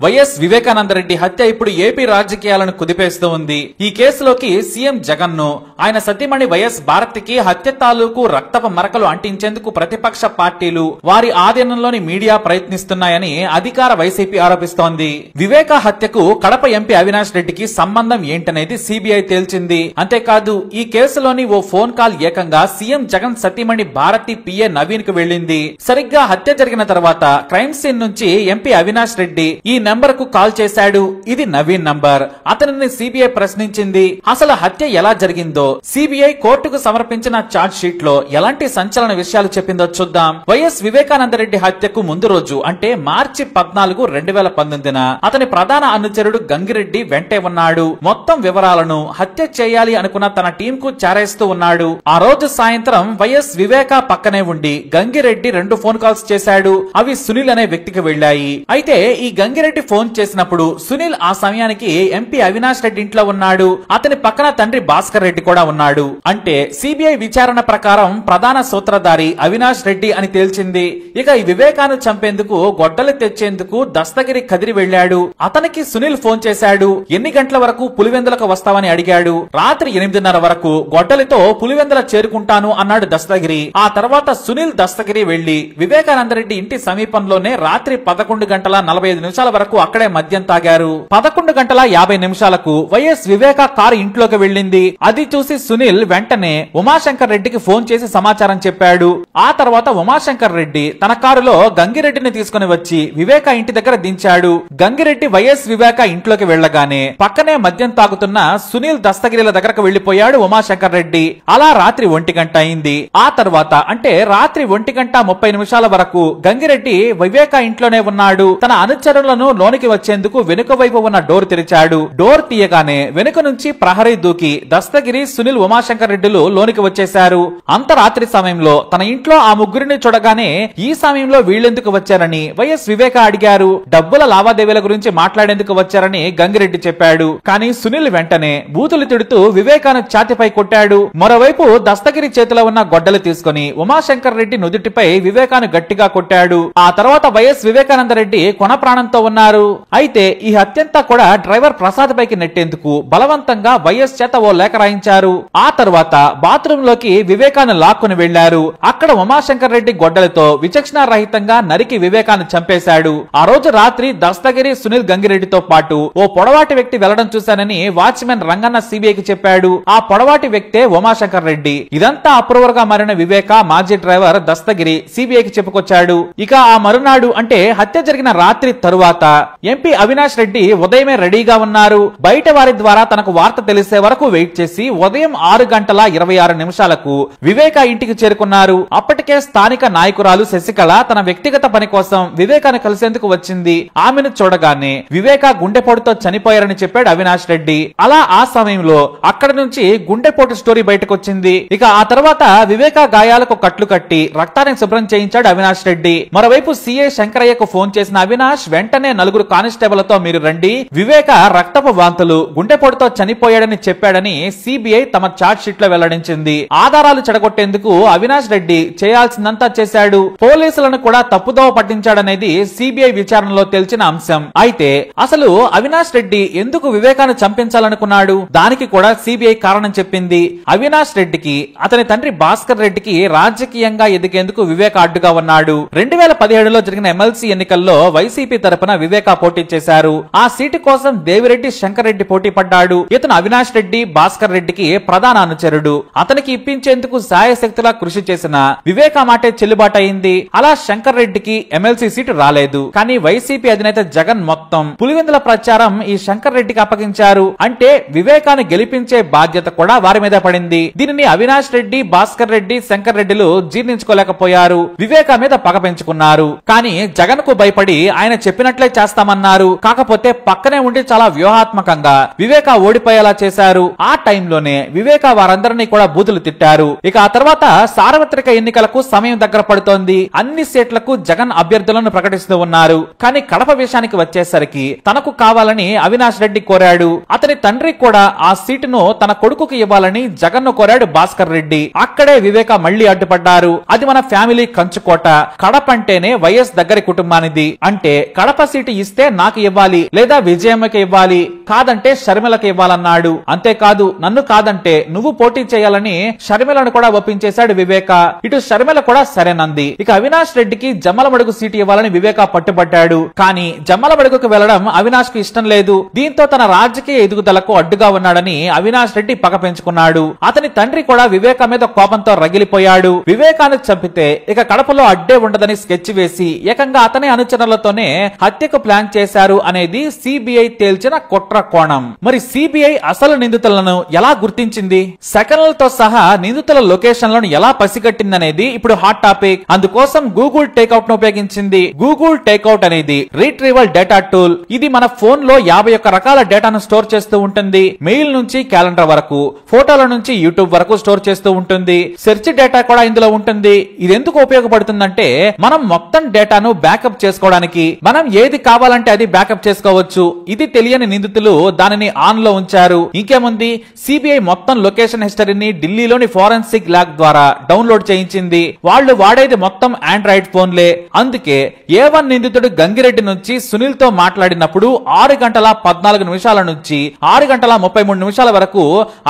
YS Vivekananda Reddy హత్య ఇప్పుడు AP రాజకీయాలను కుదిపేస్తూ ఉంది. ఈ కేసులోకి సీఎం జగన్ ను ఆయన సతీమణి వైఎస్ భారతికి హత్య తాలూకు రక్తపు మరకలు అంటించేందుకు ప్రతిపక్ష పార్టీలు వారి ఆధీనంలోని మీడియా ప్రయత్నిస్తున్నాయని అధికార వైసీపీ ఆరోపిస్తోంది. వివేక హత్యకు కడప ఎంపీ అవినాష్ రెడ్డికి సంబంధం ఏంటనేది సిబిఐ తేల్చింది. అంతేకాదు ఈ కేసులోని ఓ ఫోన్ కాల్ ఏకంగా సీఎం జగన్ సతీమణి భారతి పిఏ నవీన్ కు వెళ్లింది. సరిగ్గా హత్య జరిగిన తర్వాత క్రైమ్ సీన్ నుంచి ఎంపీ అవినాష్ రెడ్డి ఈ నెంబర్ కు కాల్ చేశాడు. ఇది నవీన్ నంబర్. అతనిని సిబిఐ ప్రశ్నించింది. అసలు హత్య ఎలా జరిగిందో సిబిఐ కోర్టుకు సమర్పించిన ఛార్జ్ షీట్ లో ఎలాంటి సంచలన విషయాలు చెప్పిందో చూద్దాం. వైఎస్ వివేకానందరెడ్డి హత్యకు ముందు రోజు అంటే మార్చి 14, 2019 అతని ప్రధాన అనుచరుడు గంగిరెడ్డి వెంటే ఉన్నాడు. మొత్తం వివరాలను హత్య చేయాలి అనుకున్న తన టీం కు చేరేస్తూ ఉన్నాడు. ఆ రోజు సాయంత్రం వైఎస్ వివేక పక్కనే ఉండి గంగిరెడ్డి 2 ఫోన్ కాల్స్ చేశాడు. అవి సునీల్ అనే వ్యక్తికి వెళ్లాయి. అయితే ఈ గంగిరెడ్డి ఫోన్ చేసినప్పుడు సునీల్ ఆ సమయానికి ఎంపీ అవినాష్ రెడ్డి ఇంట్లో ఉన్నాడు. అతని పక్కన తండ్రి భాస్కర్ రెడ్డి కూడా ఉన్నాడు. అంటే సిబిఐ విచారణ ప్రకారం ప్రధాన సూత్రధారి అవినాష్ రెడ్డి అని తేల్చింది. ఇక ఈ వివేకాను చంపేందుకు గొడ్డలు తెచ్చేందుకు దస్తగిరి కదిరి వెళ్లాడు. అతనికి సునీల్ ఫోన్ చేశాడు. ఎన్ని గంటల వరకు పులివెందులకు వస్తావని అడిగాడు. రాత్రి 8:30 వరకు గొడ్డలితో పులివెందుల చేరుకుంటాను అన్నాడు దస్తగిరి. ఆ తర్వాత సునీల్ దస్తగిరి వెళ్లి వివేకానందరెడ్డి ఇంటి సమీపంలోనే రాత్రి 11:45 వరకు అక్కడే మద్యం తాగారు. 11:50 వైఎస్ వివేక కారు ఇంట్లోకి వెళ్ళింది. అది చూసి సునీల్ వెంటనే ఉమాశంకర్ రెడ్డికి ఫోన్ చేసి సమాచారం చెప్పాడు. ఆ తర్వాత ఉమాశంకర్ రెడ్డి తన కారులో గంగిరెడ్డిని తీసుకుని వచ్చి వివేక ఇంటి దగ్గర దించాడు. గంగిరెడ్డి వైఎస్ వివేక ఇంట్లోకి వెళ్లగానే పక్కనే మద్యం తాగుతున్న సునీల్ దస్తగిరిల దగ్గరకు వెళ్లిపోయాడు ఉమాశంకర్ రెడ్డి. అలా రాత్రి 1 గంట అయింది. ఆ తర్వాత అంటే రాత్రి 1:30 వరకు గంగిరెడ్డి వివేక ఇంట్లోనే ఉన్నాడు. తన అనుచరులను లోనికి వచ్చేందుకు వెనుక వైపు ఉన్న డోర్ తెరిచాడు. డోర్ తీయగానే వెనుక నుంచి ప్రహరీ దూకి దస్తగిరి, సునీల్, ఉమాశంకర్ రెడ్డిలు లోనికి వచ్చేశారు. అంత రాత్రి సమయంలో తన ఇంట్లో ఆ ముగ్గురిని చూడగానే ఈ సమయంలో వీళ్ళెందుకు వచ్చారని వైఎస్ వివేక అడిగారు. డబ్బుల లావాదేవీల గురించి మాట్లాడేందుకు వచ్చారని గంగిరెడ్డి చెప్పాడు. కానీ సునీల్ వెంటనే బూతులు తిడుతూ వివేకాను ఛాతిపై కొట్టాడు. మరోవైపు దస్తగిరి చేతిలో ఉన్న గొడ్డలు తీసుకుని ఉమాశంకర్ రెడ్డి నుదుటిపై వివేకాను గట్టిగా కొట్టాడు. ఆ తర్వాత వైఎస్ వివేకానంద రెడ్డి కొన ప్రాణంతో ఉన్నారు. అయితే ఈ హత్యంతా కూడా డ్రైవర్ ప్రసాద్ పైకి నెట్టేందుకు బలవంతంగా వైఎస్ చేత ఓ లేఖ రాయించారు. ఆ తర్వాత బాత్రూమ్ లోకి వివేకాను లాక్కుని వెళ్లారు. అక్కడ ఉమాశంకర్ రెడ్డి గొడ్డలతో విచక్షణారహితంగా నరికి వివేకాను చంపేశాడు. ఆ రోజు రాత్రి దస్తగిరి, సునీల్, గంగిరెడ్డితో పాటు ఓ పొడవాటి వ్యక్తి వెళ్లడం చూశానని వాచ్మెన్ రంగన్న సిబిఐకి చెప్పాడు. ఆ పొడవాటి వ్యక్తే ఉమాశంకర్ రెడ్డి. ఇదంతా అప్రూవర్ గా మారిన వివేక మాజీ డ్రైవర్ దస్తగిరి సిబిఐకి చెప్పుకొచ్చాడు. ఇక ఆ మరునాడు అంటే హత్య జరిగిన రాత్రి తరువాత ఎంపీ అవినాష్ రెడ్డి ఉదయమే రెడీగా ఉన్నారు. బయట వారి ద్వారా తనకు వార్త తెలిసే వరకు వెయిట్ చేసి ఉదయం 6:26 వివేక ఇంటికి చేరుకున్నారు. అప్పటికే స్థానిక నాయకురాలు శశికళ తన వ్యక్తిగత పని కోసం వివేకాను కలిసేందుకు వచ్చింది. ఆమెను చూడగానే వివేక గుండెపోటుతో చనిపోయారని చెప్పాడు అవినాష్ రెడ్డి. అలా ఆ సమయంలో అక్కడి నుంచి గుండెపోటు స్టోరీ బయటకు వచ్చింది. ఇక ఆ తర్వాత వివేక గాయాలకు కట్లు కట్టి రక్తాన్ని శుభ్రం చేయించాడు అవినాష్ రెడ్డి. మరోవైపు సిఐ శంకరయ్యకు ఫోన్ చేసిన అవినాష్ వెంటనే 4 కానిస్టేబుళ్లతో మీరు రండి, వివేక రక్తపు వాంతులు, గుండెపోటుతో చనిపోయాడని చెప్పాడని సిబిఐ తమ ఛార్జ్ షీట్ లో వెల్లడించింది. ఆధారాలు చెడగొట్టేందుకు అవినాష్ రెడ్డి చేయాల్సిందంతా చేశాడు. పోలీసులను కూడా తప్పుదోవ పట్టించాడనేది సిబిఐ విచారణలో తెలిసిన అంశం. అయితే అసలు అవినాష్ రెడ్డి ఎందుకు వివేకాను చంపించాలనుకున్నాడు? దానికి కూడా సిబిఐ కారణం చెప్పింది. అవినాష్ రెడ్డికి అతని తండ్రి భాస్కర్ రెడ్డికి రాజకీయంగా ఎదిగేందుకు వివేక అడ్డుగా ఉన్నాడు. 2017లో జరిగిన ఎమ్మెల్సీ ఎన్నికల్లో వైసీపీ తరపున వివేక పోటీ చేశారు. ఆ సీటు కోసం దేవిరెడ్డి శంకర్ రెడ్డి పోటీ పడ్డాడు. ఇతను అవినాష్ రెడ్డి, భాస్కర్ రెడ్డికి ప్రధాన అనుచరుడు. అతనికి ఇప్పించేందుకు శాయశక్తులా కృషి చేసిన వివేక మాటే చెల్లుబాటయింది. అలా శంకర్ రెడ్డికి ఎమ్మెల్సీ సీటు రాలేదు. కానీ వైసీపీ అధినేత జగన్ మొత్తం పులివెందుల ప్రచారం ఈ శంకర్ రెడ్డికి అప్పగించారు. అంటే వివేకాను గెలిపించే బాధ్యత కూడా వారి మీద పడింది. దీనిని అవినాష్ రెడ్డి, భాస్కర్ రెడ్డి, శంకర్ రెడ్డిలు జీర్ణించుకోలేకపోయారు. వివేక మీద పగ పెంచుకున్నారు. కానీ జగన్ కు భయపడి ఆయన చెప్పినట్లే చేస్తామన్నారు. కాకపోతే పక్కనే ఉండి చాలా వ్యూహాత్మకంగా వివేక ఓడిపోయేలా చేశారు. ఆ టైంలోనే వివేక వారందరినీ కూడా బూతులు తిట్టారు. ఇక ఆ తర్వాత సార్వత్రిక ఎన్నికలకు సమయం దగ్గర పడుతోంది. అన్ని సీట్లకు జగన్ అభ్యర్థులను ప్రకటిస్తూ ఉన్నారు. కానీ కడప విషయానికి వచ్చేసరికి తనకు కావాలని అవినాష్ రెడ్డి కోరాడు. అతని తండ్రి కూడా ఆ సీటును తన కొడుకుకి ఇవ్వాలని జగన్ ను కోరాడు భాస్కర్ రెడ్డి. అక్కడే వివేక మళ్లీ అడ్డుపడ్డారు. అది మన ఫ్యామిలీ కంచుకోట. కడప అంటేనే వైఎస్ దగ్గరి కుటుంబానిది. అంటే కడప సీటు షీట్ ఇస్తే నాకు ఇవ్వాలి, లేదా విజయమ్మకి ఇవ్వాలి, కాదంటే షర్మిలకు ఇవ్వాలన్నాడు. అంతేకాదు నన్ను కాదంటే నువ్వు పోటీ చేయాలని షర్మిలను కూడా ఒప్పించేశాడు వివేక. ఇటు షర్మిల కూడా సరేనంది. ఇక అవినాష్ రెడ్డికి జమ్మలమడుగు సీటు ఇవ్వాలని వివేక పట్టుబట్టాడు. కానీ జమ్మలమడుగుకు వెళ్లడం అవినాష్ కు ఇష్టం లేదు. దీంతో తన రాజకీయ ఎదుగుదలకు అడ్డుగా ఉన్నాడని అవినాష్ రెడ్డి పగ పెంచుకున్నాడు. అతని తండ్రి కూడా వివేక మీద కోపంతో రగిలిపోయాడు. వివేకాన్ని చంపితే ఇక కడపలో అడ్డే ఉండదని స్కెచ్ వేసి ఏకంగా అతని అనుచరులతోనే హత్యకు ప్లాన్ చేశారు అనేది సిబిఐ తేల్చిన కుట్ర కోణం. మరి సిబిఐ అసలు నిందితులను ఎలా గుర్తించింది, సెకన్లతో సహా నిందితుల లొకేషన్లను ఎలా పసిగట్టిందనేది ఇప్పుడు హాట్ టాపిక్. అందుకోసం గూగుల్ టేక్అవుట్ ను ఉపయోగించింది. గూగుల్ టేక్అవుట్ అనేది రీట్రీవల్ డేటా టూల్. ఇది మన ఫోన్ లో 51 రకాల డేటాను స్టోర్ చేస్తూ ఉంటుంది. మెయిల్ నుంచి క్యాలెండర్ వరకు, ఫోటోల నుంచి యూట్యూబ్ వరకు స్టోర్ చేస్తూ ఉంటుంది. సెర్చ్ డేటా కూడా ఇందులో ఉంటుంది. ఇది ఎందుకు ఉపయోగపడుతుందంటే మనం మొత్తం డేటాను బ్యాకప్ చేసుకోవడానికి. మనం ఏది కావాలంటే అది బ్యాకప్ చేసుకోవచ్చు. ఇది తెలియని నిందితులు దానిని ఆన్ లో ఉంచారు. ఇంకేముంది, సిబిఐ మొత్తం లొకేషన్ హిస్టరీని ఢిల్లీలోని ఫోరెన్సిక్ ల్యాబ్ ద్వారా డౌన్లోడ్ చేయించింది. వాళ్ళు వాడేది మొత్తం ఆండ్రాయిడ్ ఫోన్లే. అందుకే A1 నిందితుడు గంగిరెడ్డి నుంచి సునీల్ తో మాట్లాడినప్పుడు 6 గంటల 14 నిమిషాల నుంచి 6 గంటల 33 నిమిషాల వరకు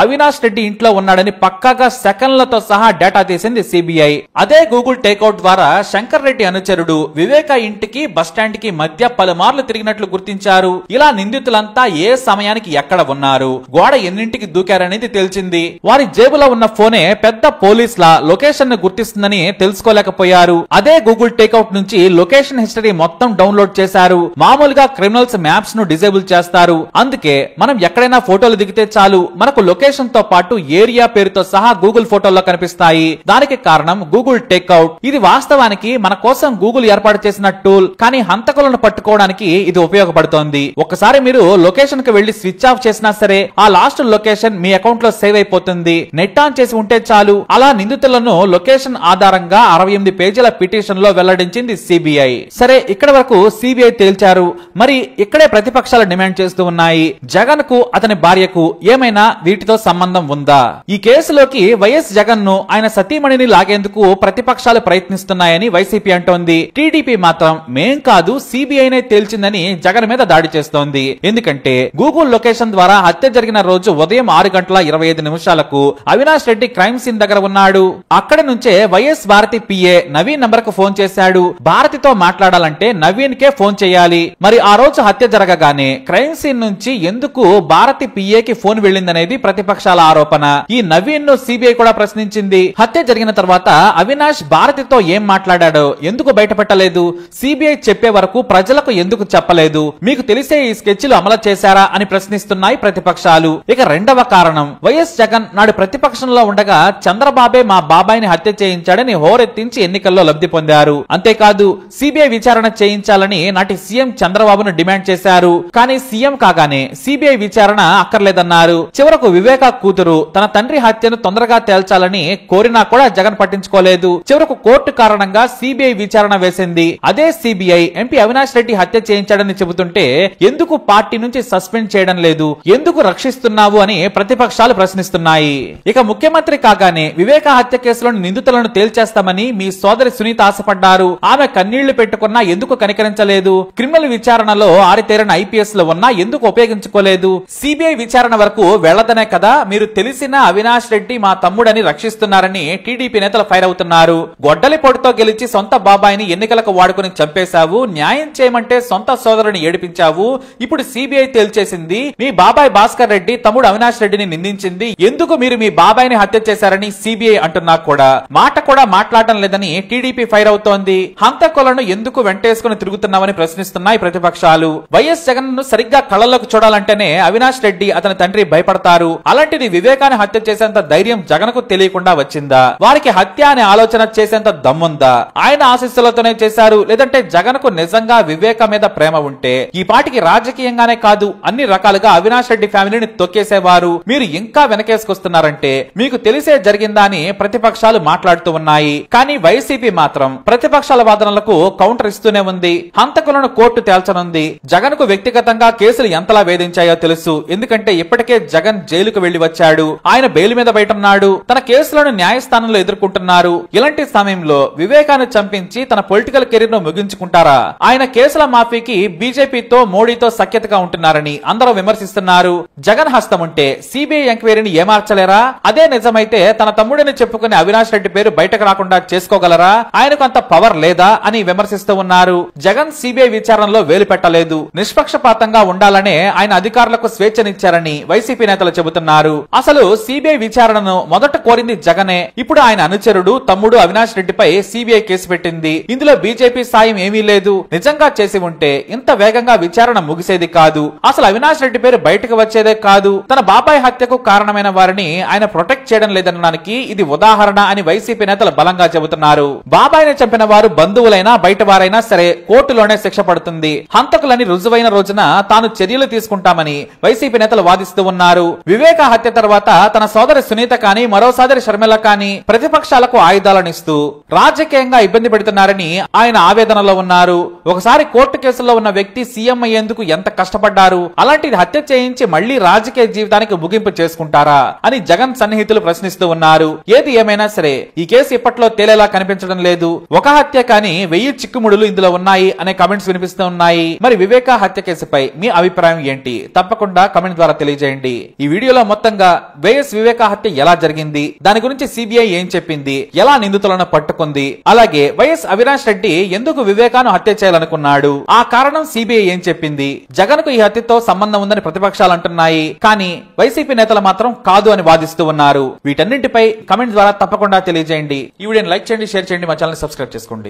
అవినాష్ రెడ్డి ఇంట్లో ఉన్నాడని పక్కాగా సెకన్లతో సహా డేటా తీసింది సిబిఐ. అదే గూగుల్ టేక్అవుట్ ద్వారా శంకర్ రెడ్డి అనుచరుడు వివేక ఇంటికి బస్టాండ్ కి మధ్య పలుమార్లు తిరిగినట్లు గుర్తించారు. ఇలా నిందితులంతా ఏ సమయానికి ఎక్కడ ఉన్నారు, గోడ ఎన్నింటికి దూకారనేది తెలిసింది. వారి జేబులో ఉన్న ఫోనే పెద్ద పోలీసుల లొకేషన్ ను గుర్తిస్తుందని తెలుసుకోలేకపోయారు. అదే గూగుల్ టేక్అవుట్ నుంచి లొకేషన్ హిస్టరీ మొత్తం డౌన్లోడ్ చేశారు. మామూలుగా క్రిమినల్స్ మ్యాప్స్ ను డిజేబుల్ చేస్తారు. అందుకే మనం ఎక్కడైనా ఫోటోలు దిగితే చాలు మనకు లొకేషన్ తో పాటు ఏరియా పేరుతో సహా గూగుల్ ఫోటోల్లో కనిపిస్తాయి. దానికి కారణం గూగుల్ టేక్అవుట్. ఇది వాస్తవానికి మన కోసం గూగుల్ ఏర్పాటు చేసిన టూల్. కానీ హంతకులను పట్టుకోవడానికి ఇది ఉపయోగపడుతోంది. ఒకసారి మీరు లొకేషన్ కు వెళ్లి స్విచ్ ఆఫ్ చేసినా సరే ఆ లాస్ట్ లొకేషన్ మీ అకౌంట్ లో సేవ్ అయిపోతుంది. నెట్ ఆన్ చేసి ఉంటే చాలు. అలా నిందితులను లొకేషన్ ఆధారంగా 68 పేజీల పిటిషన్ లో వెల్లడించింది సిబిఐ. సరే, ఇక్కడ వరకు సిబిఐ తేల్చారు. మరి ఇక్కడే ప్రతిపక్షాలు డిమాండ్ చేస్తూ ఉన్నాయి. జగన్ కు అతని భార్యకు ఏమైనా వీటితో సంబంధం ఉందా? ఈ కేసులోకి వైఎస్ జగన్ ను ఆయన సతీమణిని లాగేందుకు ప్రతిపక్షాలు ప్రయత్నిస్తున్నాయని వైసీపీ అంటోంది. టీడీపీ మాత్రం మేం కాదు సిబిఐనే తేల్చిందని జగన్ మీద దాడి చేస్తోంది. ఎందుకంటే గూగుల్ లొకేషన్ ద్వారా హత్య జరిగిన రోజు ఉదయం 6 గంటల 25 నిమిషాలకు అవినాష్ రెడ్డి క్రైమ్ సీన్ దగ్గర ఉన్నాడు. అక్కడి నుంచే YS Bharathi PA Naveen number కు ఫోన్ చేశాడు. భారతితో మాట్లాడాలంటే నవీన్ కే ఫోన్ చేయాలి. మరి ఆ రోజు హత్య జరగగానే క్రైమ్ సీన్ నుంచి ఎందుకు భారతి పిఏకి ఫోన్ వెళ్ళిందనేది ప్రతిపక్షాల ఆరోపణ. ఈ నవీన్ ను సిబిఐ కూడా ప్రశ్నించింది. హత్య జరిగిన తర్వాత అవినాష్ భారతితో ఏం మాట్లాడాడో ఎందుకు బయటపెట్టలేదు? సిబిఐ చెప్పే వరకు ప్రజలకు ఎందుకు చెప్పలేదు? మీకు తెలిసే ఈ స్కెచ్లు అమలు చేశారా అని ప్రశ్నిస్తున్నాయి ప్రతిపక్షాలు. ఇక రెండవ కారణం, వైఎస్ జగన్ నాడు ప్రతిపక్షంలో ఉండగా చంద్రబాబే మా బాబాయిని హత్య చేయించాడని హోరెత్తించి ఎన్నికల్లో లబ్ధి పొందారు. అంతేకాదు సిబిఐ విచారణ చేయించాలని నాటి సీఎం చంద్రబాబును డిమాండ్ చేశారు. కానీ సీఎం కాగానే సిబిఐ విచారణ అక్కర్లేదన్నారు. చివరకు వివేక కూతురు తన తండ్రి హత్యను తొందరగా తేల్చాలని కోరినా కూడా జగన్ పట్టించుకోలేదు. చివరకు కోర్టు కారణంగా సిబిఐ విచారణ వేసింది. అదే సిబిఐ ఎంపీ అవినాష్ రెడ్డి హత్య చేయించాడని చెబుతుంటే ఎందుకు పార్టీ నుంచి సస్పెండ్ చేయడం లేదు, ఎందుకు రక్షిస్తున్నావు అని ప్రతిపక్షాలు ప్రశ్నిస్తున్నాయి. ఇక ముఖ్యమంత్రి కాగానే వివేక హత్య కేసులోని నిందితులను తేల్చేస్తామని మీ సోదరి సునీత ఆశపడ్డారు. ఆమె కన్నీళ్లు పెట్టుకున్నా ఎందుకు కనికరించలేదు? క్రిమినల్ విచారణలో ఆరితేరిన ఐపీఎస్ లో ఉన్నా ఎందుకు ఉపయోగించుకోలేదు? సిబిఐ విచారణ వరకు వెళ్లదనే కదా మీరు తెలిసిన అవినాష్ రెడ్డి మా తమ్ముడని రక్షిస్తున్నారని టీడీపీ నేతలు ఫైర్ అవుతున్నారు. గొడ్డలి పొడితో గెలిచి సొంత బాబాయిని ఎన్నికలకు వాడుకుని చంపేశావు. న్యాయం చేయమంటే సొంత సోదరుని ఏడిపించావు. ఇప్పుడు సిబిఐ తేల్చేసింది మీ బాబాయ్ భాస్కర్ రెడ్డి తమ్ముడు అవినాష్ రెడ్డిని నిందించింది. ఎందుకు మీరు మీ బాబాయిని హత్య చేశారని సిబిఐ అంటున్నా కూడా మాట కూడా మాట్లాడటం లేదని టీడీపీ ఫైర్ అవుతోంది. హంతకులను ఎందుకు వెంటేసుకుని తిరుగుతున్నామని ప్రశ్నిస్తున్నాయి ప్రతిపక్షాలు. వైఎస్ జగన్ ను సరిగ్గా కళ్ళలోకి చూడాలంటేనే అవినాష్ రెడ్డి అతని తండ్రి భయపడతారు. అలాంటిది వివేకాన్ని హత్య చేసేంత ధైర్యం జగన్ కు తెలియకుండా వచ్చిందా? వారికి హత్య అనే ఆలోచన చేసేంత దమ్ముందా? ఆయన ఆశీస్సులతోనే చేశారు. లేదంటే జగన్ కు నిజంగా వివేక మీద ప్రేమ ఉంటే ఈ పాటికి రాజకీయంగానే కాదు అన్ని రకాలుగా అవినాష్ రెడ్డి ఫ్యామిలీని తొక్కేసేవారు. మీరు ఇంకా వెనకేసుకొస్తున్నారంటే మీకు తెలిసే జరిగిందా అని ప్రతిపక్షాలు మాట్లాడుతూ ఉన్నాయి. కానీ వైసీపీ మాత్రం ప్రతిపక్షాల వాదనలకు కౌంటర్ ఇస్తూనే ఉంది. హంతకులను కోర్టు తేల్చనుంది. జగన్ కు వ్యక్తిగతంగా కేసులు ఎంతలా వేధించాయో తెలుసు. ఎందుకంటే ఇప్పటికే జగన్ జైలుకు వెళ్లి వచ్చాడు. ఆయన బెయిల్ మీద బయటన్నాడు. తన కేసులను న్యాయస్థానంలో ఎదుర్కొంటున్నారు. ఇలాంటి సమయంలో వివేకాన్ని చంపించి తన పొలిటికల్ కెరీర్ ను ముగించుకుంటారా? ఆయన కేసుల మాఫీకి బీజేపీతో మోడీతో సఖ్యతగా ఉంటున్నారని అందరూ విమర్శిస్తున్నారు. జగన్ హస్తం ఉంటే సిబిఐ ఎంక్వైరీని ఏమార్చలేరా? అదే నిజమైతే తన తమ్ముడిని చెప్పుకునే అవినాష్ రెడ్డి పేరు బయటకు రాకుండా చేసుకోగలరా? ఆయనకు అంత పవర్ లేదా అని విమర్శిస్తూ ఉన్నారు. జగన్ సిబిఐ విచారణలో వేలు పెట్టలేదు, నిష్పక్షపాతంగా ఉండాలనే ఆయన అధికారులకు స్వేచ్ఛనిచ్చారని వైసీపీ నేతలు చెబుతున్నారు. అసలు సిబిఐ విచారణను మొదట కోరింది జగనే. ఇప్పుడు ఆయన అనుచరుడు తమ్ముడు అవినాష్ రెడ్డిపై సిబిఐ కేసు పెట్టింది. ఇందులో బీజేపీ సాయం ఏమీ లేదు. నిజంగా చేసి ఉంటే ఇంత వేగంగా విచారణ ముగిసేది కాదు. అసలు అవినాష్ రెడ్డి పేరు బయటకు వచ్చేదే కాదు. తన బాబాయ్ హత్యకు కారణమైన వారిని ఆయన ప్రొటెక్ట్ చేయడం లేదనడానికి ఇది ఉదాహరణ అని వైసీపీ నేతలు బలంగా చెబుతున్నారు. బాబాయ్ని చంపిన వారు బంధువులైనా బయట వారైనా సరే కోర్టులోనే శిక్ష పడుతుంది. హంతకులని రుజువైన రోజున తాను చర్యలు తీసుకుంటామని వైసీపీ నేతలు వాదిస్తూ ఉన్నారు. వివేక హత్య తర్వాత తన సోదరి సునీత కానీ మరో సోదరి షర్మిల కానీ ప్రతిపక్షాలకు ఆయుధాలను ఇస్తూ రాజకీయంగా ఇబ్బంది పెడుతున్నారని ఆయన ఆవేదనలో ఉన్నారు. ఒకసారి కోర్టు కేసుల్లో ఉన్న వ్యక్తి సీఎం అయ్యేందుకు ఎంత కష్టపడ్డారు, అలాంటిది హత్య చేయించి మళ్లీ రాజకీయ జీవితానికి ముగింపు చేసుకుంటారా అని జగన్ సన్నిహితులు ప్రశ్నిస్తూ ఉన్నారు. ఏది ఏమైనా సరే ఈ కేసు ఇప్పట్లో తేలేలా కనిపించడం లేదు. ఒక హత్య కానీ 1000 చిక్కుముడులు ఇందులో ఉన్నాయి అనే కామెంట్స్ వినిపిస్తూ ఉన్నాయి. మరి వివేక హత్య కేసుపై మీ అభిప్రాయం ఏంటి? తప్పకుండా కామెంట్ ద్వారా తెలియజేయండి. ఈ వీడియోలో మొత్తంగా వైఎస్ వివేక హత్య ఎలా జరిగింది, దాని గురించి సిబిఐ ఏం చెప్పింది, ఎలా నిందితులను పట్టుకుంది, అలాగే వైఎస్ అవినాష్ రెడ్డి ఎందుకు వివేకాను హత్య చేయాలనుకున్నాడు, ఆ కారణం సిబిఐ ఏం చెప్పింది, జగన్ కు ఈ హత్యతో సంబంధం ఉందని ప్రతిపక్షాలు అంటున్నాయి, కానీ వైసీపీ నేతలు మాత్రం కాదు అని వాదిస్తూ ఉన్నారు. వీటన్నింటిపై కామెంట్ ద్వారా తప్పకుండా తెలియజేయండి. ఈ వీడియోని లైక్ చేయండి, షేర్ చేయండి, మా ఛానల్ సబ్స్క్రైబ్ చేసుకోండి.